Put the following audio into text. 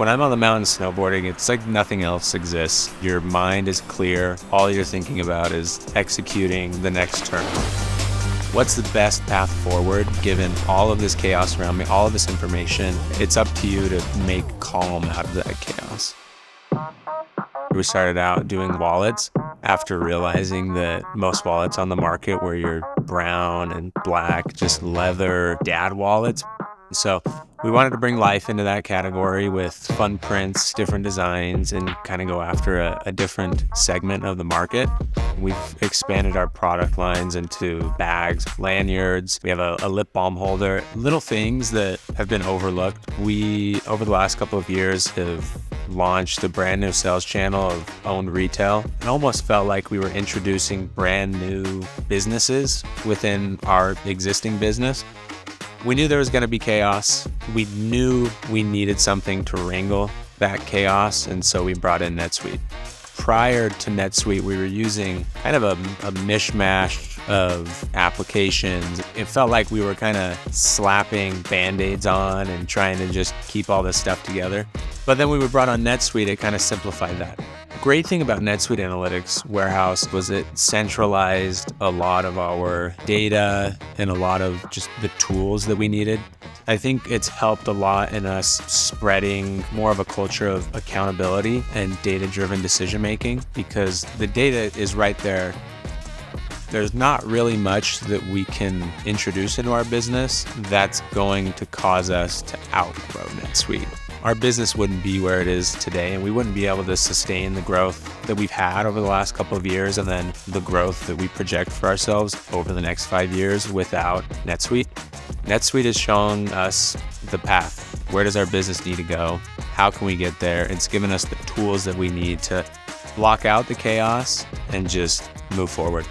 when I'm on the mountain snowboarding, it's like nothing else exists. Your mind is clear. All you're thinking about is executing the next turn. What's the best path forward given all of this chaos around me, all of this information? It's up to you to make calm out of that chaos. We started out doing wallets after realizing that most wallets on the market were your brown and black, just leather dad wallets. So we wanted to bring life into that category with fun prints, different designs, and kind of go after a different segment of the market. We've expanded our product lines into bags, lanyards. We have a lip balm holder, little things that have been overlooked. We, over the last couple of years, have launched a brand new sales channel of owned retail. It almost felt like we were introducing brand new businesses within our existing business. We knew there was going to be chaos. We knew we needed something to wrangle that chaos, and so we brought in NetSuite. Prior to NetSuite, we were using kind of a mishmash of applications. It felt like we were kind of slapping Band-Aids on and trying to just keep all this stuff together. But then when we brought on NetSuite, it kind of simplified that. Great thing about NetSuite Analytics Warehouse was it centralized a lot of our data and a lot of just the tools that we needed. I think it's helped a lot in us spreading more of a culture of accountability and data-driven decision-making because the data is right there. There's not really much that we can introduce into our business that's going to cause us to outgrow NetSuite. Our business wouldn't be where it is today, and we wouldn't be able to sustain the growth that we've had over the last couple of years and then the growth that we project for ourselves over the next 5 years without NetSuite. NetSuite is showing us the path. Where does our business need to go? How can we get there? It's given us the tools that we need to block out the chaos and just move forward.